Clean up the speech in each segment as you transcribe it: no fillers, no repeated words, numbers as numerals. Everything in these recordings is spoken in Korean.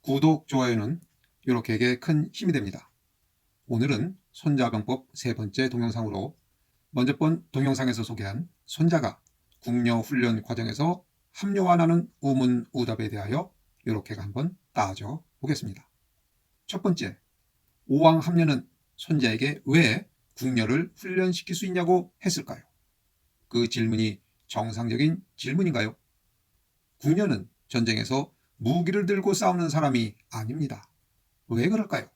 구독, 좋아요는 이렇게 큰 힘이 됩니다. 오늘은 손자병법 세 번째 동영상으로 먼저 본 동영상에서 소개한 손자가 궁녀 훈련 과정에서 합리화하는 우문우답에 대하여 이렇게 한번 따져 보겠습니다. 첫 번째, 오왕합녀는 손자에게 왜 궁녀를 훈련시킬 수 있냐고 했을까요? 그 질문이 정상적인 질문인가요? 궁녀는 전쟁에서 무기를 들고 싸우는 사람이 아닙니다. 왜 그럴까요?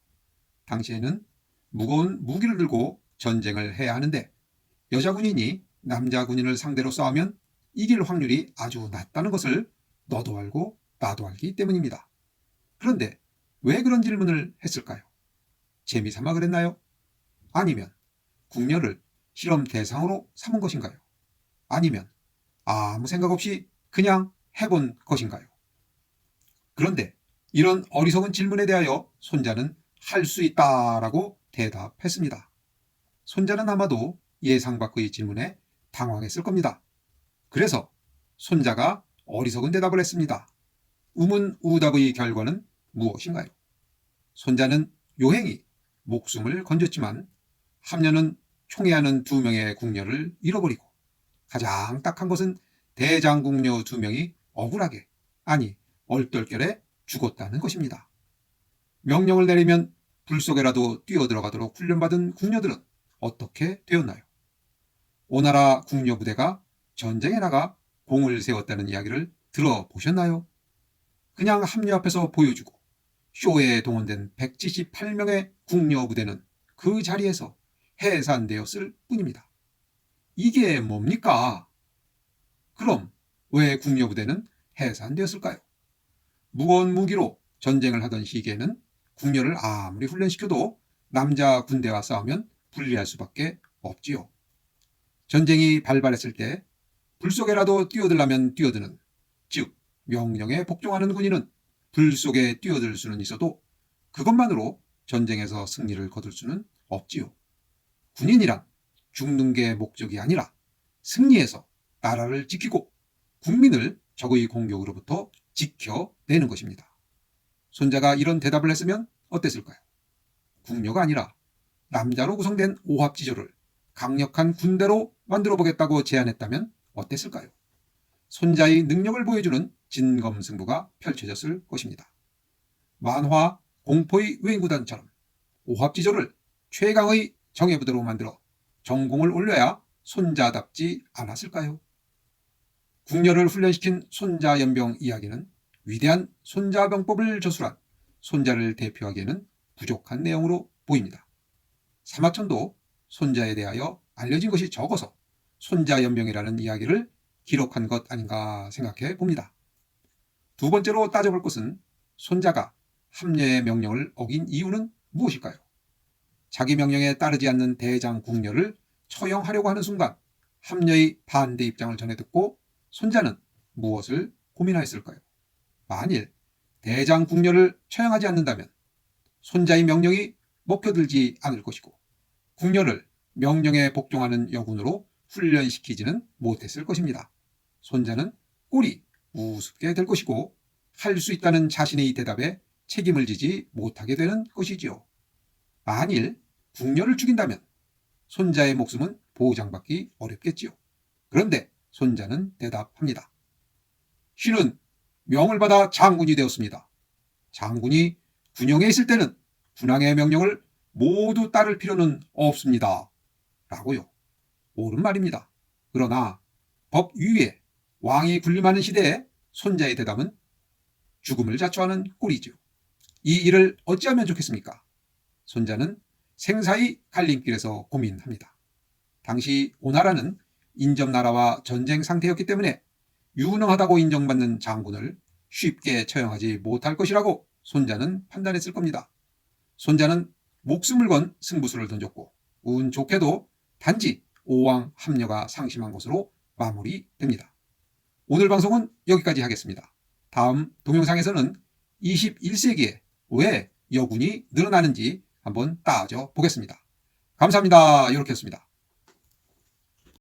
당시에는 무거운 무기를 들고 전쟁을 해야 하는데 여자 군인이 남자 군인을 상대로 싸우면 이길 확률이 아주 낮다는 것을 너도 알고 나도 알기 때문입니다. 그런데 왜 그런 질문을 했을까요? 재미삼아 그랬나요? 아니면 궁녀를 실험 대상으로 삼은 것인가요? 아니면 아무 생각 없이 그냥 해본 것인가요? 그런데 이런 어리석은 질문에 대하여 손자는 할 수 있다라고 대답했습니다. 손자는 아마도 예상 밖의 질문에 당황했을 겁니다. 그래서 손자가 어리석은 대답을 했습니다. 우문우답의 결과는 무엇인가요? 손자는 요행히 목숨을 건졌지만 합녀는 총애하는 2명의 궁녀를 잃어버리고 가장 딱한 것은 대장궁녀 2명이 억울하게, 아니 얼떨결에 죽었다는 것입니다. 명령을 내리면 불 속에라도 뛰어들어가도록 훈련받은 궁녀들은 어떻게 되었나요? 오나라 궁녀 부대가 전쟁에 나가 공을 세웠다는 이야기를 들어보셨나요? 그냥 합녀 앞에서 보여주고 쇼에 동원된 178명의 궁녀 부대는 그 자리에서 해산되었을 뿐입니다. 이게 뭡니까? 그럼 왜 궁녀 부대는 해산되었을까요? 무거운 무기로 전쟁을 하던 시기에는 궁녀를 아무리 훈련시켜도 남자 군대와 싸우면 불리할 수밖에 없지요. 전쟁이 발발했을 때 불 속에라도 뛰어들려면 뛰어드는, 즉 명령에 복종하는 군인은 불 속에 뛰어들 수는 있어도 그것만으로 전쟁에서 승리를 거둘 수는 없지요. 군인이란 죽는 게 목적이 아니라 승리해서 나라를 지키고 국민을 적의 공격으로부터 지켜내는 것입니다. 손자가 이런 대답을 했으면 어땠을까요? 궁녀가 아니라 남자로 구성된 오합지졸을 강력한 군대로 만들어 보겠다고 제안했다면 어땠을까요? 손자의 능력을 보여주는 진검승부가 펼쳐졌을 것입니다. 만화 공포의 유행구단처럼 오합지졸을 최강의 정예부대로 만들어 전공을 올려야 손자답지 않았을까요? 궁녀를 훈련시킨 손자연병 이야기는 위대한 손자병법을 저술한 손자를 대표하기에는 부족한 내용으로 보입니다. 사마천도 손자에 대하여 알려진 것이 적어서 손자연병이라는 이야기를 기록한 것 아닌가 생각해 봅니다. 두 번째로 따져볼 것은 손자가 합녀의 명령을 어긴 이유는 무엇일까요? 자기 명령에 따르지 않는 대장 궁녀를 처형하려고 하는 순간 합녀의 반대 입장을 전해 듣고 손자는 무엇을 고민하였을까요? 만일 대장 궁녀를 처형하지 않는다면 손자의 명령이 먹혀들지 않을 것이고 궁녀를 명령에 복종하는 여군으로 훈련시키지는 못했을 것입니다. 손자는 꼴이 우습게 될 것이고 할 수 있다는 자신의 대답에 책임을 지지 못하게 되는 것이지요. 만일 궁녀를 죽인다면 손자의 목숨은 보장받기 어렵겠지요. 그런데 손자는 대답합니다. 신은 명을 받아 장군이 되었습니다. 장군이 군영에 있을 때는 군왕의 명령을 모두 따를 필요는 없습니다. 라고요. 옳은 말입니다. 그러나 법 위에 왕이 군림하는 시대에 손자의 대답은 죽음을 자초하는 꼴이죠. 이 일을 어찌하면 좋겠습니까? 손자는 생사의 갈림길에서 고민합니다. 당시 오나라는 인접나라와 전쟁 상태였기 때문에 유능하다고 인정받는 장군을 쉽게 처형하지 못할 것이라고 손자는 판단했을 겁니다. 손자는 목숨을 건 승부수를 던졌고 운 좋게도 단지 오왕 합녀가 상심한 것으로 마무리됩니다. 오늘 방송은 여기까지 하겠습니다. 다음 동영상에서는 21세기에 왜 여군이 늘어나는지 한번 따져 보겠습니다. 감사합니다. 이렇게 했습니다.